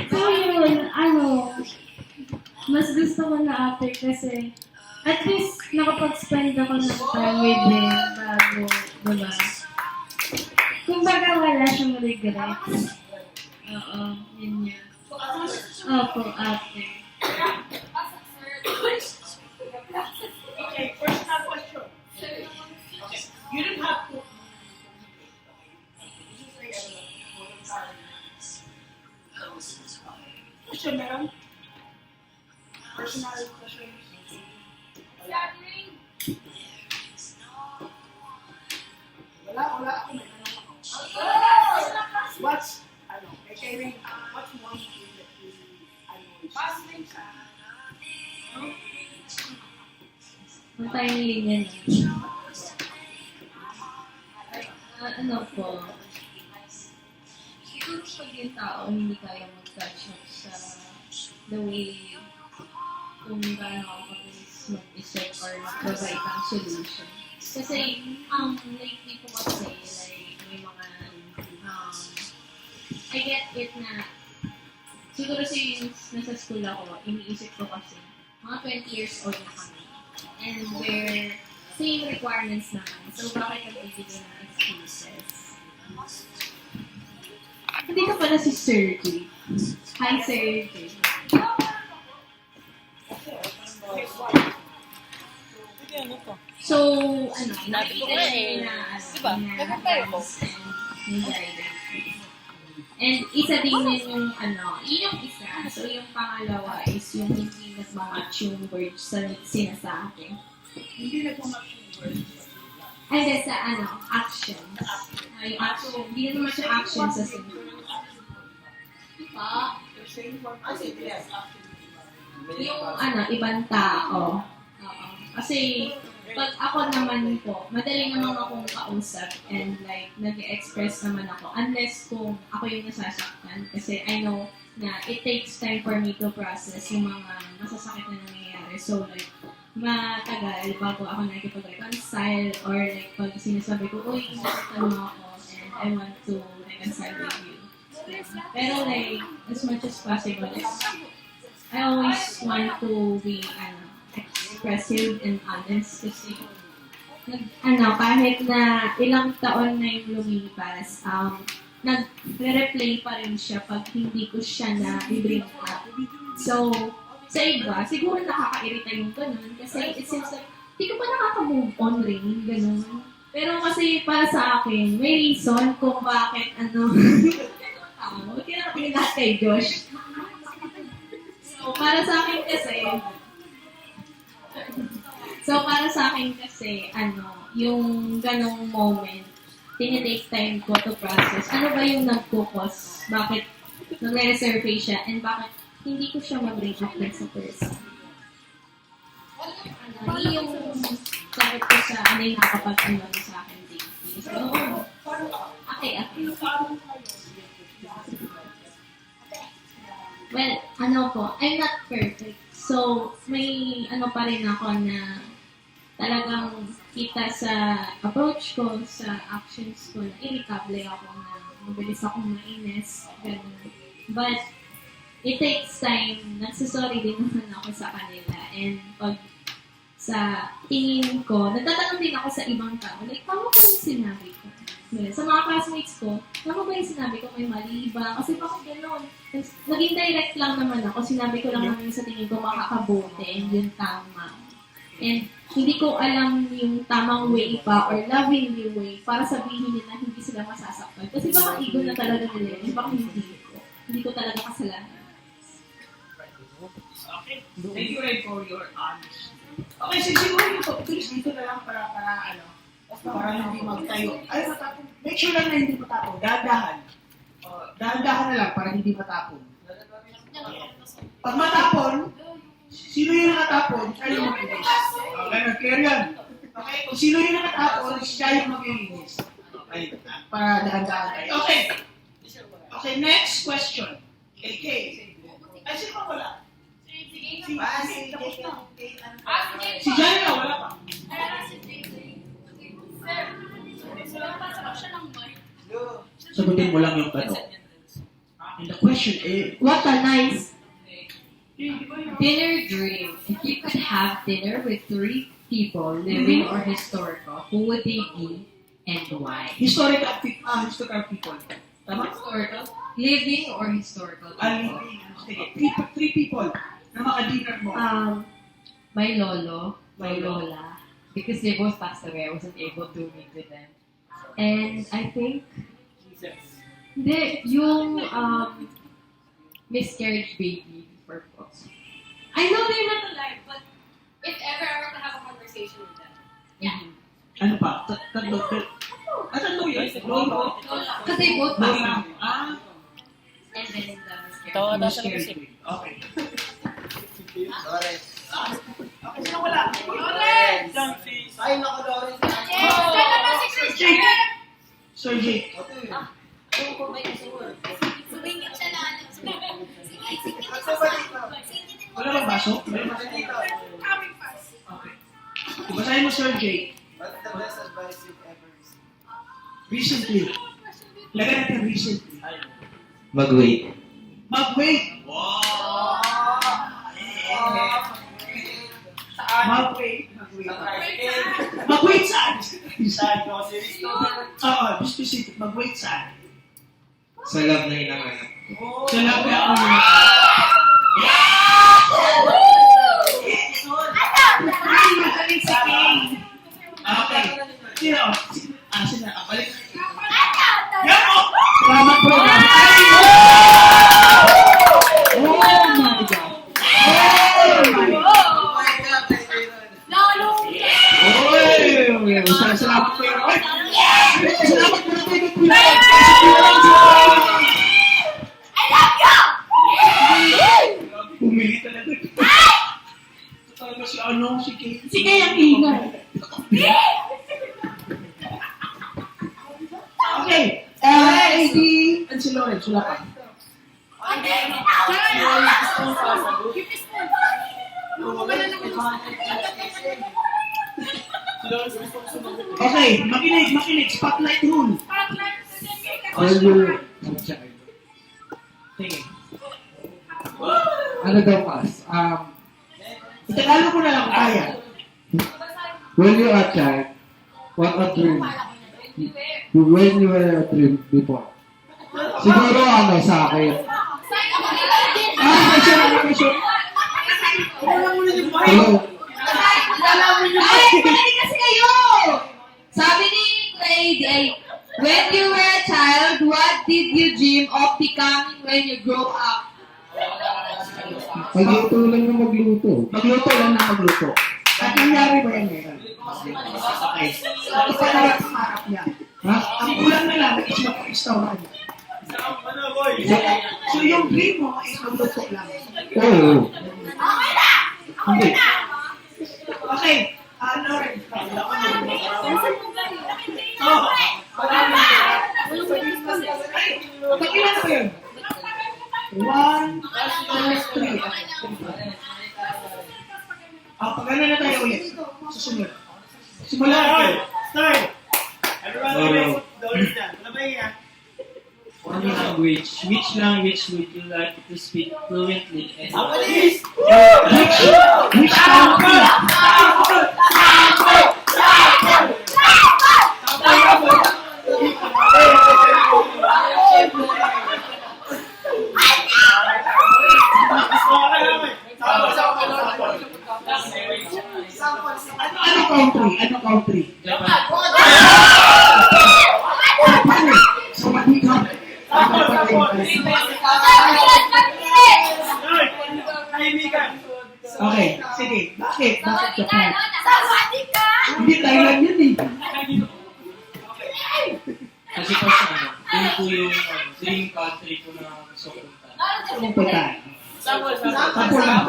So yun, mas gusto ko na after kasi at least nakapag-spend ako ng time with him bago, diba? Kumbaga wala siyang regrets. Oo, yun yan. Opo, after. Okay, personal question. Okay. You don't have to. Question meron? Personal question. Wala ako may tanong ako. What's what's one thing that you wish? Ang tiny linya na. Ano po? Siguro pag yung tao hindi kaya mag-catch up sa the way kung gaano ako mabilis mag-isip or mag-provide ng solution. Kasi, lately po kasi, like, may mga, I get it na, siguro since nasa school ako, iniisip ko kasi, mga 20 years old na kami. And we're same requirements naman. So, bakit nagbibigay ng excuses? Hindi ka pala si Sergey. Hi, Sergey. So, nakikita niyo na, diba? Nagpapaya ko. And isa din yun yun yung isa. So, yung pangalawa is yung hindi nag-match yung words sa sinasabi. Hindi nag-match yung words. Ay, sa actions. Yung action, hindi na naman yung actions sa sinasabi. Yung ibang tao. Kasi, pag ako naman po, madali naman akong kausap and like, nag-express naman ako. Unless kung ako yung nasasaktan. Kasi I know na it takes time for me to process yung mga masasakit na nangyayari. So like, matagal bago ako nakikipag-reconcile or like, pag sinasabi ko, uy, nasaktan mo ako and I want to reconcile with you. Pero like, as much as possible, I always want to be, expressive and honest kasi kahit na ilang taon na yung lumipas, nagre-replay pa rin siya pag hindi ko siya na i-bring up. So, sa iba, siguro nakaka-irita yung ganun kasi it seems like, hindi ko pa nakaka-move on rin, ganun. Pero kasi para sa akin, may reason kung bakit huwag kinakapilin lahat kay Josh. So, para sa akin kasi, yung ganong moment, tinitake time ko to process. Ano ba yung nagkukos? Bakit nagre-resurface siya? And bakit hindi ko siya mag-reject sa person? Yung sagot ko sa yung nakapag-ano sa akin deeply. So, okay. Well, I'm not perfect. So, may pa rin ako na talagang kita sa approach ko, sa actions ko, na irritable ako, na mabilis akong mainis, ganun. But, it takes time. Nagsasorry din naman ako sa kanila. And pag sa tingin ko, nagtatanong din ako sa ibang tao, like, tama ba yung sinabi ko? Sa mga classmates ko, tama ba yung sinabi ko, may mali ba? Kasi bakit gano'n? Naging direct lang naman ako. Sinabi ko lang naman sa tingin ko makakabuti and yung tama. And hindi ko alam yung tamang way pa or loving yung way para sabihin nila na hindi sila masasaktan. Kasi baka ego na talaga nila yun. Baka hindi ko talaga kasalanan. Okay. Thank you, Ray, for your honesty. Okay, so siguro ito, please, dito na lang para hindi magtayo. Ay, matapon. Make sure lang na hindi matapon. Dahan-dahan. Dahan-dahan na lang para hindi matapon. Pag matapon, sino yung nakatapon, siya yung maglinis. Ganun, clear yan. Okay, kung sino yung nakatapon, siya yung maglinis. Okay, para dahan-dahan tayo. Okay. Okay, next question. KK. Ay, sino pa wala? Si Jaya, wala pa. Sagutin mo lang yung tanong. And the question question is, What a nice Dinner dream. If you could have dinner with 3 people, living or historical, who would they be and why? historical people. Tama? Historical? Living or historical people? Sige, three people na maka-dinner mo. My lolo, my lola, because they both passed away, I wasn't able to meet with them. And I think, hindi, yung miscarriage baby for books. I know they're not alive, but if ever I were to have a conversation with them. Yeah. Ano pa? Tatlo. Tatlo yun? Lolo. Because they both passed Lola. away. And then the miscarriage. Miscarriage baby. Okay. Okay, sino wala? Lawrence! Ay, naku, Lawrence. Sir Jake. Sir Jake. Sumingit siya na ano. Singit Asa ba dito? Wala bang baso? Meron ba? Dito. Okay. Basahin mo, Sir Jake. What's the best advice you've ever received? Recently. Lagyan natin recently. Mag-wait. Mag-wait. Mag-wait. Mag-wait saan? Oo, specific. Mag-wait saan? Sa love na hinahanap. Sa labi ako. Magaling si King. Okay. Sino? Sino? Balik. Yan o! Salamat po. Oh my God. Salamat po yun. Salamat po Pumili talaga. Ito talaga si ano, si Kay. Si Kay ang ingay. Okay. AB and si Lawrence, wala pa. Okay, makinig. Spotlight rule. Sige. Ano daw pas? Itagalog ko na lang kung kaya. When you are a child, what a dream. When you were a dream before. Siguro ano sa akin. Question. Hello. Ay, pwede kasi kayo! Sabi ni Craig ay, when you were a child, what did you dream of becoming when you grow up? Magluto lang na magluto. Magluto lang na magluto. At nangyari ba yan ngayon? Okay. Ito na lang ang harap niya. Ha? Ang kulang na lang is mag-restaurant. So yung dream mo is magluto lang. Oo. Hindi. Okay. Lawrence. Pag-ilan na ba yun? 1, 2, 3. Pag-ano na tayo ulit. Susunod. Simula natin. Start! Everyone, ano ba yan? One language. Which language would you like to speak fluently? And Which country? Ano country? Japan. So, mag-ikaw. Okay, sige. Bakit? Bakit Japan? Hindi Thailand yun eh. Kasi po sa yun po yung dream country ko na gusto ko punta. Anong punta? Sample. Sample lang.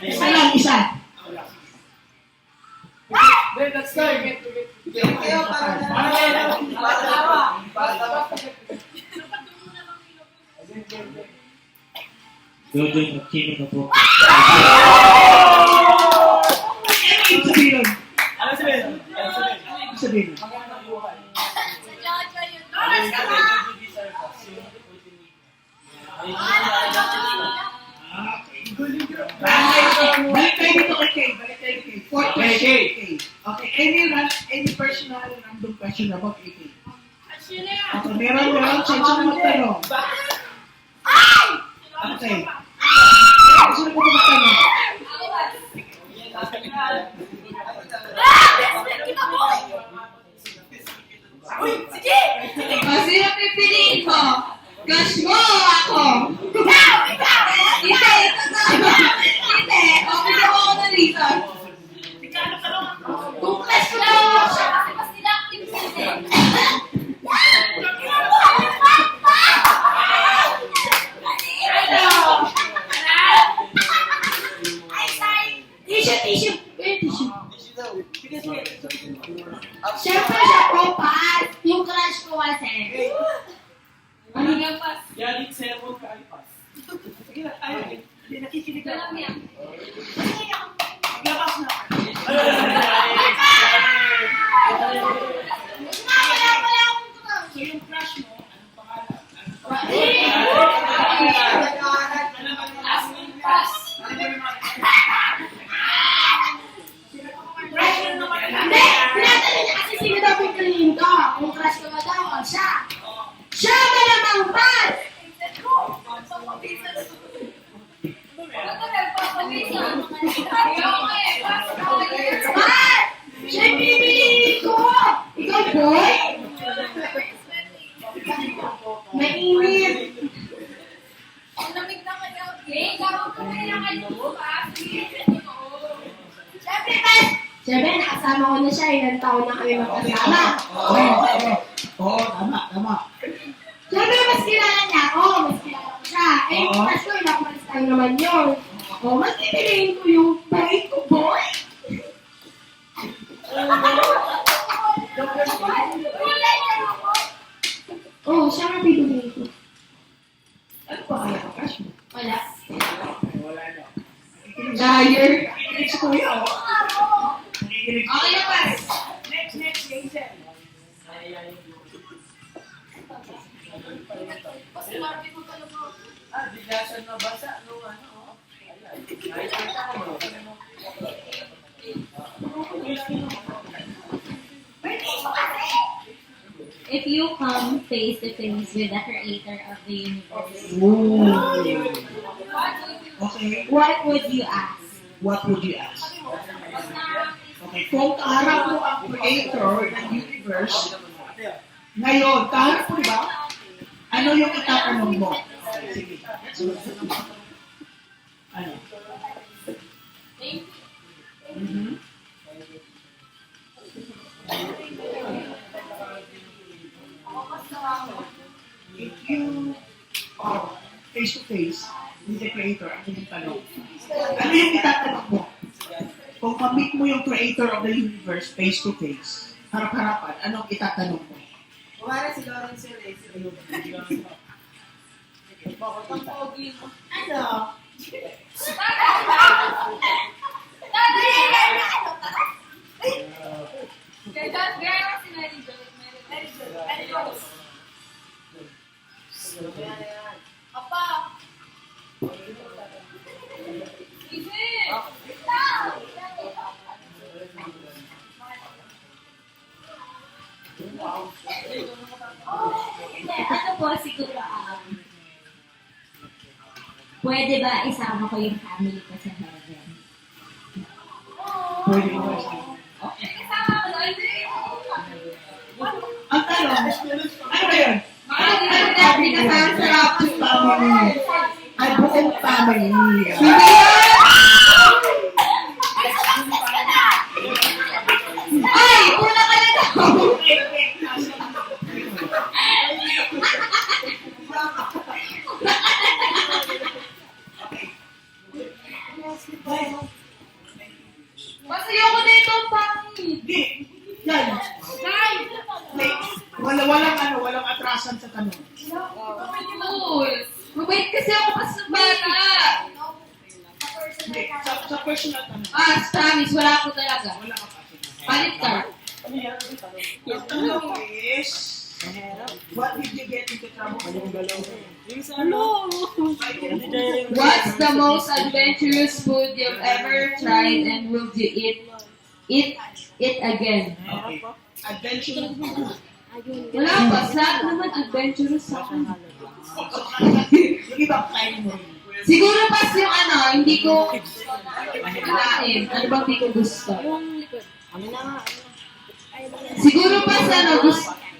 Isa lang, isa. Then, that's time. Kayo, Jojo, mag-chino na po. Ibig sabihin nun. Ano sabihin? Ano sabihin? Ibig sabihin nun. Magandang buhay. Sa Jojo yun. Balik tayo dito kay Kay. Balik tayo kay Kay. Fourth question, Kay. Okay, any personal random question about AK? Okay, meron, chance na magtanong. Okay. Sino po magtanong? Sige! O, sino pipiliin mo? Crush mo o ako? Ikaw! Hindi, ito to. Hindi. O, bigyan mo ako ng reason. Kung crush ko lang ako siya. Kasi mas nila active sila. Tissue. Wait, tissue. Siyempre siya po, Pat. Yung crush ko kasi. Ano yung pas? Yan, it's cellphone ka, iPad. Sige na, ay, hindi nakikinig Alam ako. niya. Lakas na. So yung crush mo, anong pangalan? Hindi! Tinatanong niya kasi sino daw pipiliin ko. Kung crush ko ba daw o siya. Siya ba namang Pat? Pat! Siya yung pipiliin ko. Ikaw, boy? Mainit. Ang lamig na kanya. Okay, gawin ko na lang kayo pa. Siyempre, Pat! Siyempre, nakasama ko na siya. Ilang taon na kami magkasama. Oo, tama. Siyempre, mas kilala niya ako. Mas kilala ko siya. Eh, yung Oo. crush ko, ilang months lang naman yun. O, mas pipiliin ko yung boy ko, boy. Oo, siya nga pipiliin ko. Ano pangalan ng crush mo? Wala. Wala na. Liar. Nakikinig si Kuya, oh. Nakikinig si Okay na, Pat. Next, Hazel. Bigasan na basa, nung ano, oh. If you come face to face with the creator of the universe, Okay, what would you ask? what would you ask? Okay, kung kaharap mo ang creator ng universe, ngayon, kaharap mo ba? Ano yung itatanong mo? Sige. Ano? Mhm. If you are face to face with the creator, ano yung tanong? Ano yung itatanong mo? Kung ma-meet mo yung creator of the universe face to face, harap-harapan, anong itatanong mo? Kumara si Lawrence yun eh. Ang pogi mo. Ano? Ano po siguro, pwede ba isama ko yung family ko sa heaven? Pwede mo ba siya? Ang tanong, ano ba yun? Ano natin kasama sa rapos Family. Ay, buong family. Ay! Una ka na daw! Mas ayoko na itong pangit. Hindi. Yan. Walang atrasan sa tanong. Uy, mabait kasi ako kasi ng bata. Hindi. Sa personal tanong. Promise, wala ako talaga. Wala ka pa. Palit ka. Ang tanong is, what did you get into trouble for? What's the most adventurous food you've ever tried and would you eat it again? Okay. Adventure. Wala pa, lahat naman adventurous sa akin. Yung iba, kain mo rin. Siguro pas yung ano, hindi ko kinain. Ano bang hindi ko gusto? Siguro pas ano,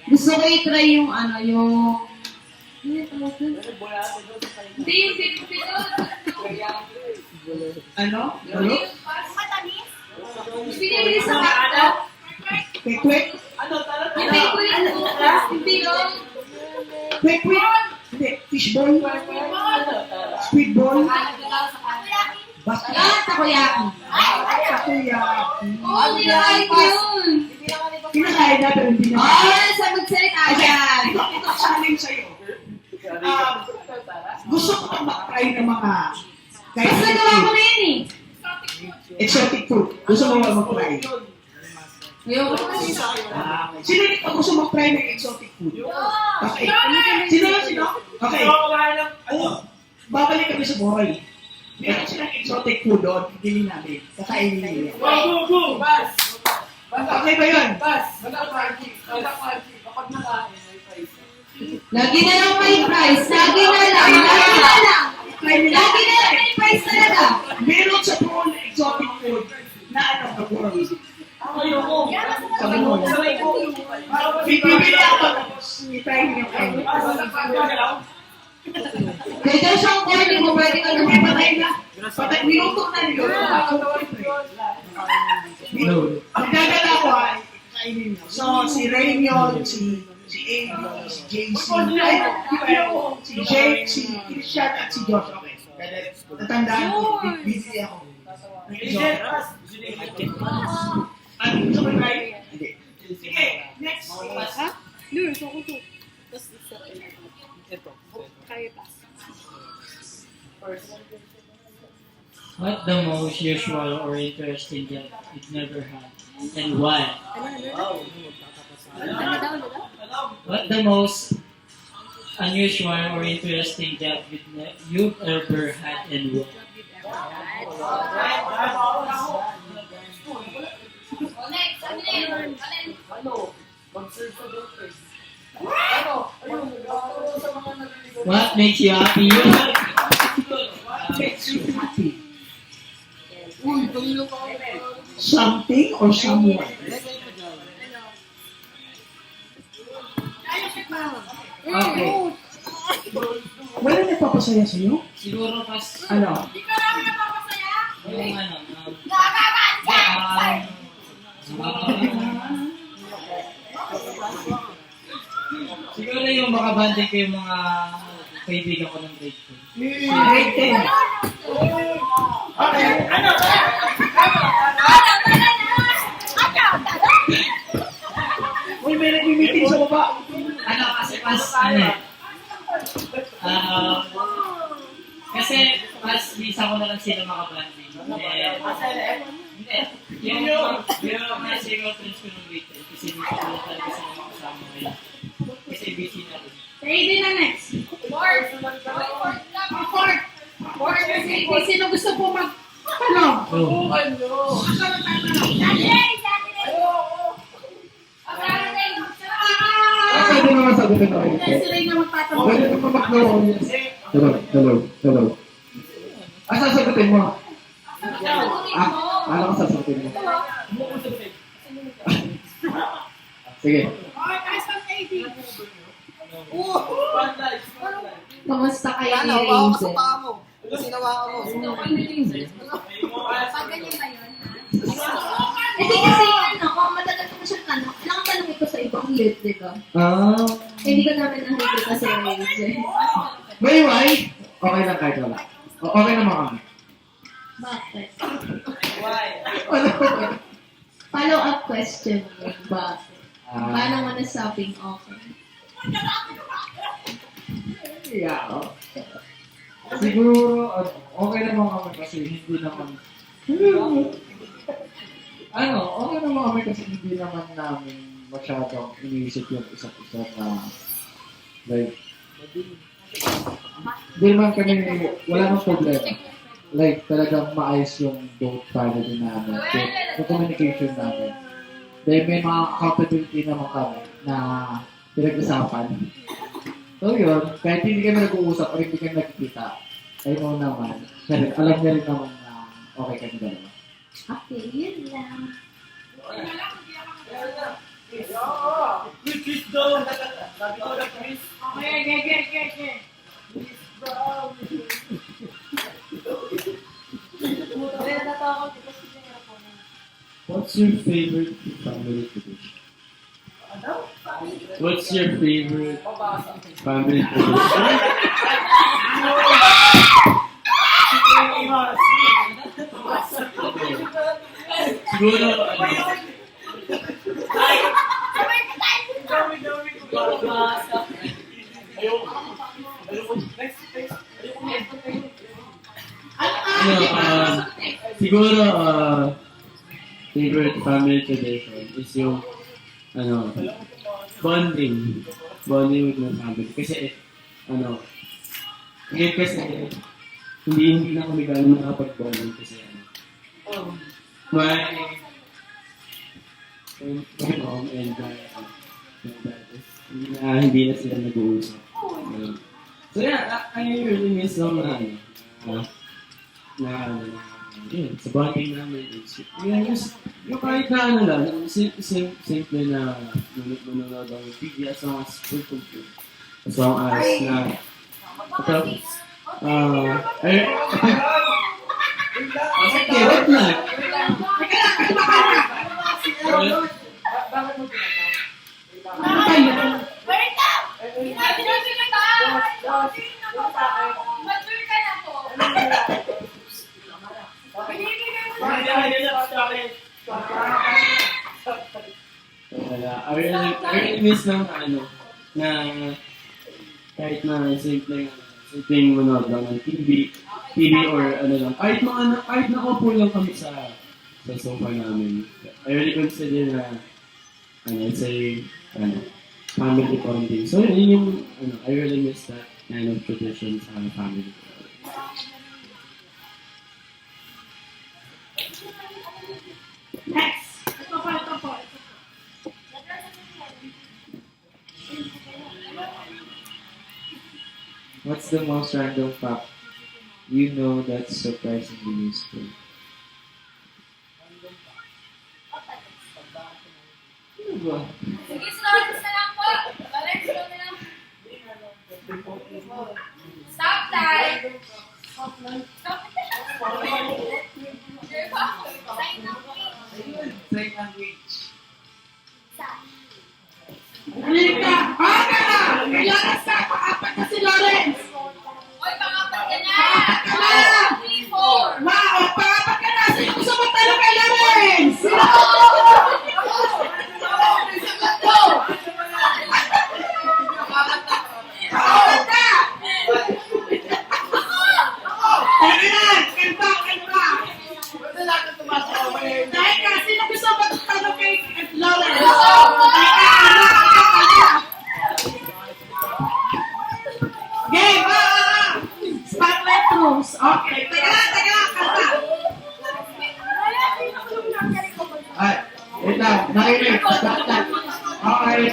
gusto ko i-try yung ano, yung... Ano yung tawag doon? Hindi yung pinipito. Ano? Ano? Pinili sa kakto. Quick. Hindi ko yung hindi yun. Quick. Hindi. Fishball. Squidball. Basta. Yan, takoyaki. Takoyaki. Oo, nilakain ko yun. Kinakain na pero hindi na. Oo, sagot salita yan. Ito challenge sa'yo. Gusto ko kang mag-try ng mga Basta nagawa ko na yun eh. exotic food. Gusto mo ba mag-try? Ayoko kasi. Sino dito gusto mag-try ng exotic food? Okay. Sino? Okay. Babalik kami sa Boy. Meron silang exotic food doon. Hindi namin. Kakainin nila. Go! Bas! Okay ba yun? Bas! Party. Kapag nakain, may price. Lagi na lang may price. Lagi na lang. Lagi na lang may price talaga. Meron sa Boy exotic food na ano ka Boy. Ayoko. Sabi mo. Bibili ako. I-try niyo kayo. Kaya daw siyang corny mo, pwede ka naman patay na. Patay, nilutok na nilutok. Ang gagala ko ay kainin niyo. So, si Rainion, si Amy, si JC, si Jake, si Christian, at si Josh. Okay. Natandaan ko, bibili ako. Ano, gusto mo try? Hindi. Sige, next. What the most usual or interesting job you've never had, and why? What the most unusual or interesting job you've ever had, and why? What makes you happy? Makes you happy. Something or someone? Okay. Wala nagpapasaya sa'yo? Siguro pas Ano? yung ano, siguro yung makabanding ko yung mga kaibigan ko ng grade 2. Grade 10. Okay. Ano? Uy, may nag-meeting sa baba. Ano kasi pas ano eh. Kasi pas isa ko na lang sila makabanding. Hindi. Yung mga single friends ko ng grade 10 kasi hindi ko na talaga sila makasama ngayon. Kasi busy na rin. Ready na next. Fourth. Sino gusto po mag... Ano? Oh. Pwede naman sagutin ako. Sila yung magtatanong. Pwede naman mag-no. Hello. Sasagutin mo. Ano ka sasagutin mo? Sige. Kamusta kayo ni Ranger? Hindi kasi ano, kung matagal ko na siyang tanong, ilang tanong ito sa ibang lit, di ba? Hindi ko namin nakikita si Ranger. May why? Okay lang kahit wala. Okay naman kami. Bakit? Ano? Follow up question yun ba? Paano mo nasabing okay? Yeah. Siguro, okay naman kami kasi hindi naman, okay naman kami kasi hindi naman namin masyadong iniisip yung isa't isa na, like, hindi naman kami, wala nang problema. Like, talagang maayos yung both family namin. So, yung communication namin. Dahil may mga accountability naman kami na pinag-usapan. So yun, kahit hindi kami nag-uusap o hindi kami nagkikita, I know naman, alam niya rin naman na okay kami dalawa. Okay, yun lang. Kiss daw. Sabi ko na kiss. Okay. What's your favorite family tradition? What's your favorite family tradition? Siguro, siguro, favorite family tradition is yung, bonding. Bonding with my family. Kasi, ngayon kasi, hindi na kami gano'n nakapag-bonding kasi, my mom and my dad is, hindi na sila nag-uusap. So yeah, I really miss them yun, sa bonding namin. Yung kahit na lang, simple na nanonood ang TV as long as food. As long as na, sige, wait lang. Bakit mo I really miss ng na kahit na simpleng manood lang ng TV or lang, kahit nakaupo lang kami sa sofa namin. I really consider na, it's a, family bonding. So, yun yung, I really miss that kind of tradition sa family. Next. Ito po. What's the most random fact you know that's surprisingly useful? Ano ba? Sige, slow na lang po. Balik, slow na lang. Stop time. Stop time. Sign language. Halika! Baka na! Kailangan sa paapat na si Lawrence! Oy, pangapat ka na. Ah! 3, 4. Wow! Paapat ka na! Sino gusto magtanong kay Lawrence? Paapat na! Teka na! Kanta! Ba't natin tumasawa eh? Teka! Sino gusto magtanong kay Lawrence? Game! Spotlight rules. Okay. Teka lang. Kanta. Ay, wait lang. Nakinig. Okay.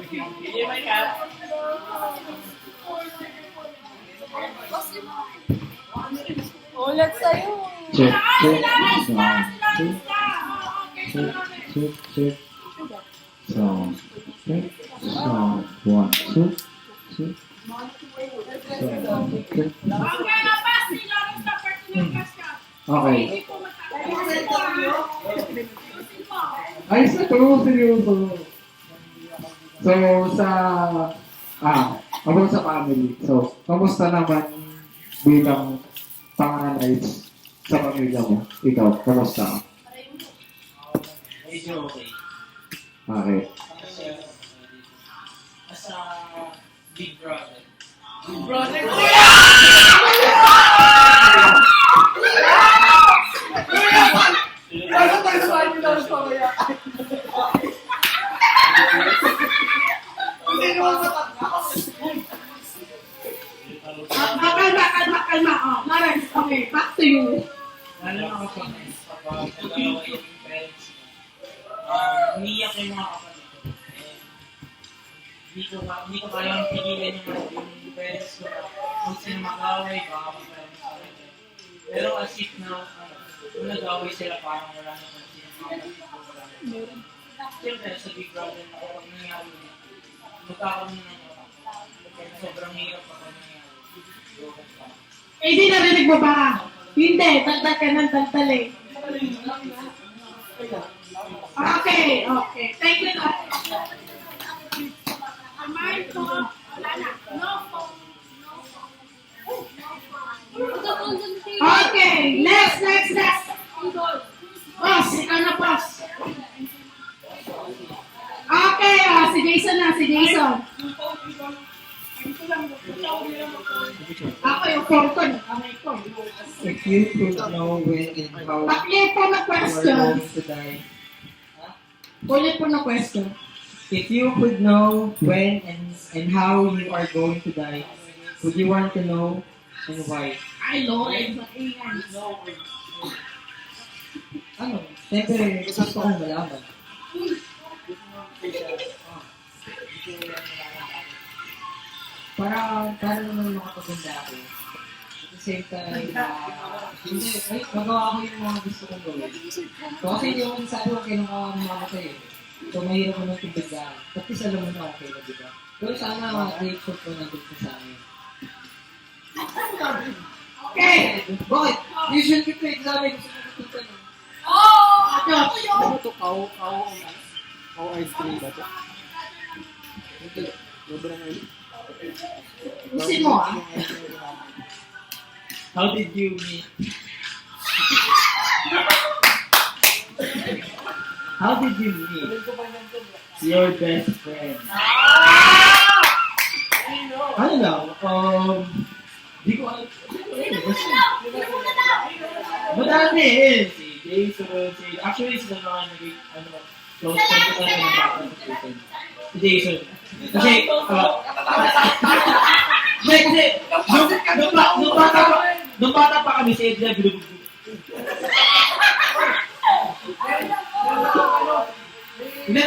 Hindi may cat. Ulat sa'yo. Check. Sound. Check. Sound. 1, 2, 2. Okay. Ay, seryoso. So, sa About sa family. So, kamusta naman bilang panganay sa pamilya mo? Ikaw, kamusta ka? Medyo okay. Okay. Kasi, as a big brother. Brother, ano tayo sa akin na sa kaya? Hindi naman Kalma. Oh, Lawrence, okay, back to you. Lalo na kapag nagdalawa yung parents ko. Umiiyak yung mga kapatid ko. Hindi ko kayang pigilan yung parents ko na kung sino mag-away, baka magkaroon sa akin. Pero as if na kung nag-away sila, parang wala na kung sino mga kapatid ko. Wala na. Siyempre, sa Big Brother na kapag nangyari na, magkakaroon na ng sobrang hirap kapag nangyari. Eh, di narinig mo ba? Hindi, tagtag ka ng tagtal eh. Okay. Thank you, Lawrence. Marco, wala na. No phone. Okay, next. Boss, ikaw na, boss. Okay, si Jason. Ako yung forkon, kamay ko. If you could know when and how Pakli po na you are question. going to die. Ulit po na question. If you could know when and how you are going to die, would you want to know and why? Ay, Lord, maingay. Ano? Siyempre, gusto kong malaman. Para naman makapaganda ako. At the same time, magawa ko yung mga gusto kong gawin. So, kasi yung sabi ko kailangan ko mamatay eh. So, mahirap ko nang tibigyan. At least alam mo na okay na, diba? Pero sana, grateful ko nandun ko sa amin. Okay. Bakit? Usual ko ito, exam eh. Gusto ko matutunan eh. Josh. Ano to? K-O-R-3 ba to? Hindi. Sobrang early. Usin mo, ah. How did you meet? How did you meet your best friend? Ano lang, di ko alam. Madami eh. Si Jason, actually sila mga naging, close friend ko talaga ng bata sa Jason. Si Jason. Kasi, nung bata pa kami sa Edna, binubugbog. Hindi